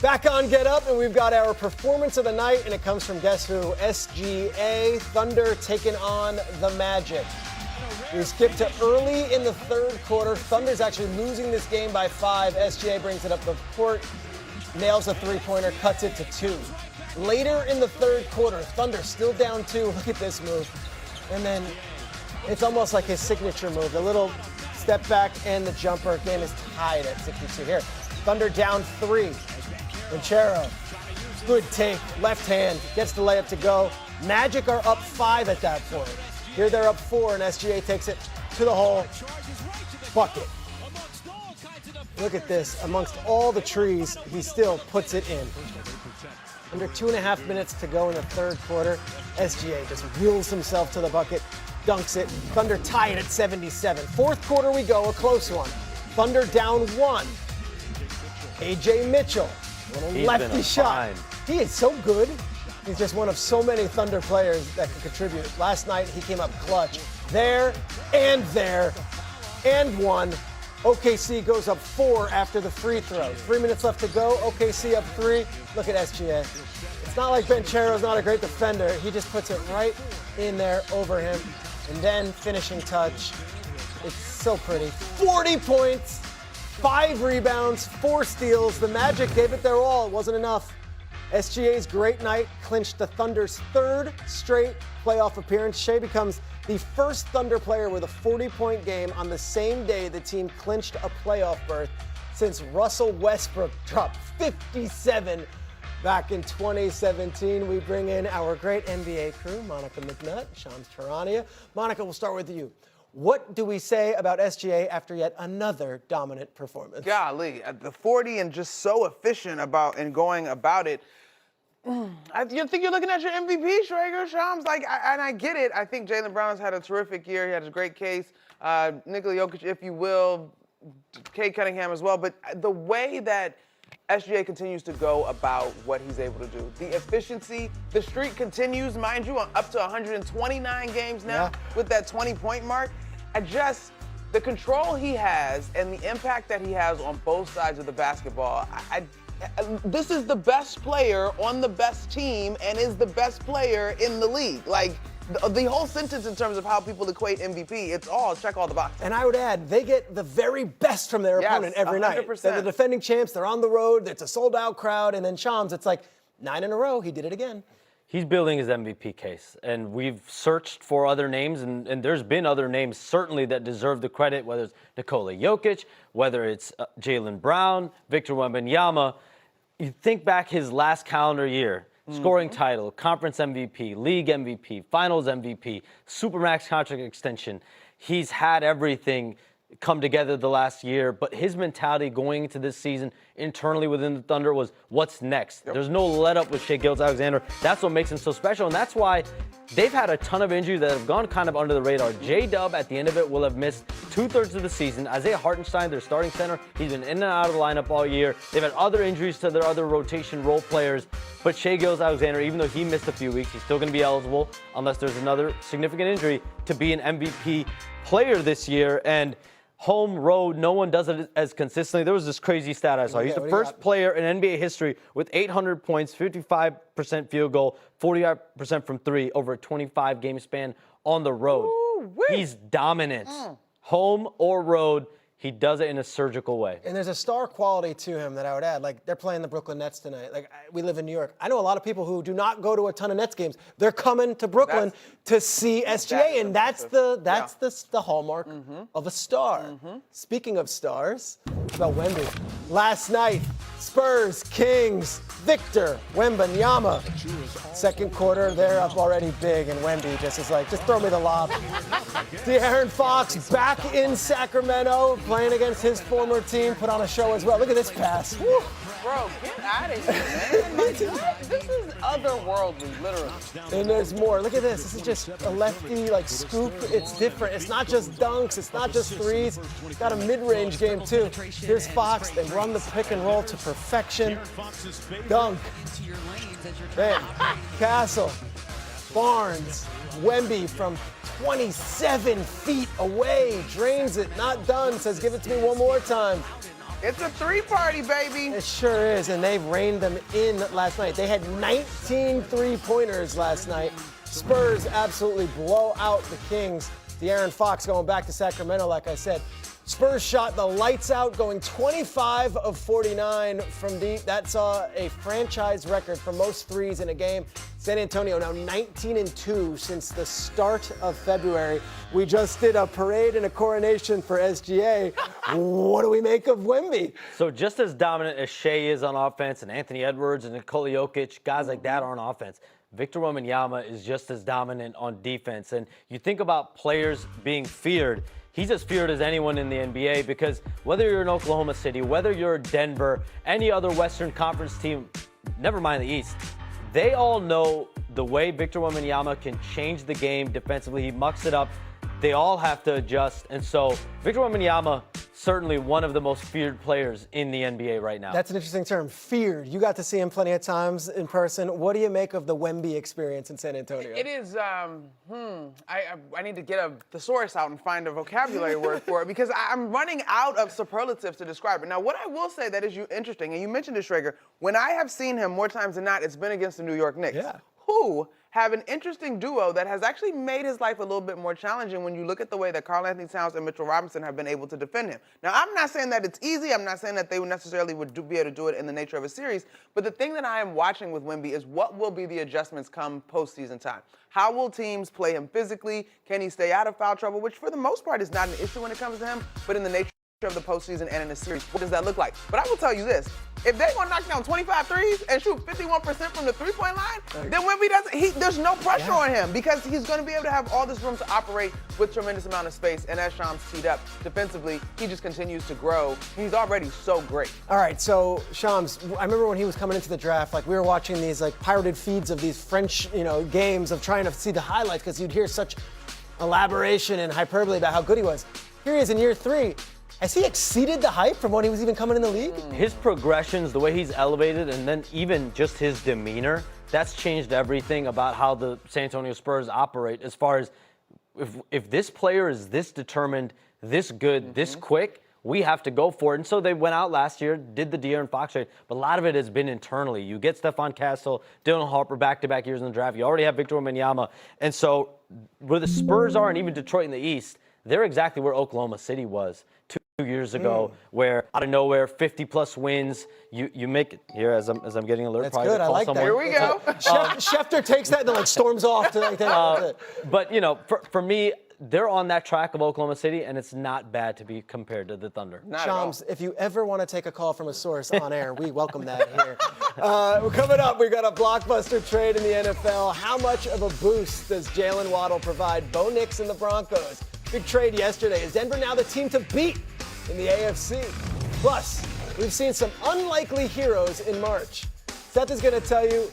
Back on Get Up, and we've got our performance of the night, and it comes from guess who? SGA, Thunder taking on the Magic. We skip to early in the third quarter. Thunder's actually losing this game by 5. SGA brings it up the court, nails a three-pointer, cuts it to 2. Later in the third quarter, Thunder still down 2. Look at this move. And then it's almost like his signature move. The little step back and the jumper. Game is tied at 62 here. Thunder down 3. Banchero, good take, left hand, gets the layup to go. Magic are up 5 at that point. Here they're up 4, and SGA takes it to the hole. Bucket. Look at this. Amongst all the trees, he still puts it in. Under 2.5 minutes to go in the third quarter, SGA just wheels himself to the bucket, dunks it. Thunder tie it at 77. Fourth quarter we go, a close one. Thunder down 1. AJ Mitchell. Little lefty shot. He is so good. He's just one of so many Thunder players that can contribute. Last night, he came up clutch. There, and one. OKC goes up 4 after the free throw. 3 minutes left to go. OKC up 3. Look at SGA. It's not like Banchero's not a great defender. He just puts it right in there over him. And then finishing touch. It's so pretty. 40 points. 5 rebounds, 4 steals. The Magic gave it their all. It wasn't enough. SGA's great night clinched the Thunder's 3rd straight playoff appearance. Shea becomes the first Thunder player with a 40-point game on the same day the team clinched a playoff berth since Russell Westbrook dropped 57 back in 2017. We bring in our great NBA crew, Monica McNutt, Shams Charania. Monica, we'll start with you. What do we say about SGA after yet another dominant performance? Golly, at the 40 and just so efficient about and going about it. You think you're looking at your MVP, Schrager, Shams? And I get it. I think Jaylen Brown's had a terrific year. He had a great case. Nikola Jokic, if you will, Cade Cunningham as well. But the way that SGA continues to go about what he's able to do. The efficiency, the streak continues, mind you, up to 129 games now with that 20-point mark. The control he has and the impact that he has on both sides of the basketball, this is the best player on the best team and is the best player in the league. The whole sentence in terms of how people equate MVP, it's all check all the boxes. And I would add, they get the very best from their opponent every 100%. night. They're the defending champs, they're on the road, it's a sold-out crowd, and then Shams, it's like 9 in a row, he did it again. He's building his MVP case, and we've searched for other names, and there's been other names certainly that deserve the credit, whether it's Nikola Jokic, whether it's Jaylen Brown, Victor Wembanyama. You think back his last calendar year, scoring title, conference MVP, league MVP, finals MVP, supermax contract extension. He's had everything come together the last year, but his mentality going into this season internally within the Thunder was what's next. There's no let up with Shai Gilgeous-Alexander. That's what makes him so special, and that's why they've had a ton of injuries that have gone kind of under the radar. J-Dub at the end of it will have missed 2/3 of the season. Isaiah Hartenstein, their starting center, he's been in and out of the lineup all year. They've had other injuries to their other rotation role players, but Shai Gilgeous-Alexander, even though he missed a few weeks, he's still going to be eligible unless there's another significant injury to be an MVP player this year. And home, road, no one does it as consistently. There was this crazy stat I saw. He's the first player in NBA history with 800 points, 55% field goal, 45% from 3 over a 25-game span on the road. He's dominant. Home or road, he does it in a surgical way. And there's a star quality to him that I would add. Like, they're playing the Brooklyn Nets tonight. We live in New York. I know a lot of people who do not go to a ton of Nets games. They're coming to Brooklyn to see SGA, and that's the hallmark of a star. Speaking of stars, about Wemby. Last night, Spurs, Kings, Victor Wembanyama. Second quarter, they're up already big, and Wemby just is like, just throw me the lob. De'Aaron Fox back in Sacramento, playing against his former team, put on a show as well. Look at this pass. Woo. Bro, get out of here, man. This is otherworldly, literally. And there's more. Look at this. This is just a lefty, scoop. It's different. It's not just dunks. It's not just threes. It's got a mid-range game, too. Here's Fox. They run the pick and roll to perfection. Dunk. Then Castle. Barnes. Wemby from 27 feet away. Drains it. Not done. Says, give it to me one more time. It's a three-party, baby. It sure is, and they've reined them in last night. They had 19 three-pointers last night. Spurs absolutely blow out the Kings. De'Aaron Fox going back to Sacramento, like I said. Spurs shot the lights out, going 25 of 49 from deep. That saw a franchise record for most threes in a game. San Antonio now 19-2 since the start of February. We just did a parade and a coronation for SGA. What do we make of Wemby? So just as dominant as Shea is on offense and Anthony Edwards and Nikola Jokic, guys like that are on offense, Victor Wembanyama is just as dominant on defense. And you think about players being feared, he's as feared as anyone in the NBA because whether you're in Oklahoma City, whether you're Denver, any other Western Conference team, never mind the East, they all know the way Victor Wembanyama can change the game defensively. He mucks it up. They all have to adjust. And so Victor Wembanyama, certainly one of the most feared players in the NBA right now. That's an interesting term, feared. You got to see him plenty of times in person. What do you make of the Wemby experience in San Antonio? It is, I need to get a thesaurus out and find a vocabulary word for it because I'm running out of superlatives to describe it. Now, what I will say that is interesting, and you mentioned it, Schrager, when I have seen him more times than not, it's been against the New York Knicks. Yeah. Who have an interesting duo that has actually made his life a little bit more challenging when you look at the way that Karl-Anthony Towns and Mitchell Robinson have been able to defend him. Now, I'm not saying that it's easy. I'm not saying that they would necessarily be able to do it in the nature of a series. But the thing that I am watching with Wemby is what will be the adjustments come postseason time. How will teams play him physically? Can he stay out of foul trouble, which for the most part is not an issue when it comes to him, but in the nature of the postseason and in the series, what does that look like? But I will tell you this, if they're gonna knock down 25 threes and shoot 51% from the three-point line, then Wemby there's no pressure on him because he's gonna be able to have all this room to operate with tremendous amount of space. And as Shams teed up, defensively, he just continues to grow. He's already so great. All right, so Shams, I remember when he was coming into the draft, like we were watching these like pirated feeds of these French, games of trying to see the highlights because you'd hear such elaboration and hyperbole about how good he was. Here he is in year 3. Has he exceeded the hype from when he was even coming in the league? His progressions, the way he's elevated, and then even just his demeanor, that's changed everything about how the San Antonio Spurs operate as far as if this player is this determined, this good, this quick, we have to go for it. And so they went out last year, did the De'Aaron Fox trade, but a lot of it has been internally. You get Stephon Castle, Dylan Harper back-to-back years in the draft. You already have Victor Wembanyama. And so where the Spurs are, and even Detroit in the East, they're exactly where Oklahoma City was 2 years ago, where out of nowhere, 50-plus wins. You make it here as I'm getting alert. That's good. I like that. Here we go. Schefter takes that and then storms off to like that. But for me, they're on that track of Oklahoma City, and it's not bad to be compared to the Thunder. Shams, if you ever want to take a call from a source on air, we welcome that here. Coming up, we got a blockbuster trade in the NFL. How much of a boost does Jalen Waddle provide Bo Nix and the Broncos? Big trade yesterday. Is Denver now the team to beat in the AFC? Plus, we've seen some unlikely heroes in March. Seth is going to tell you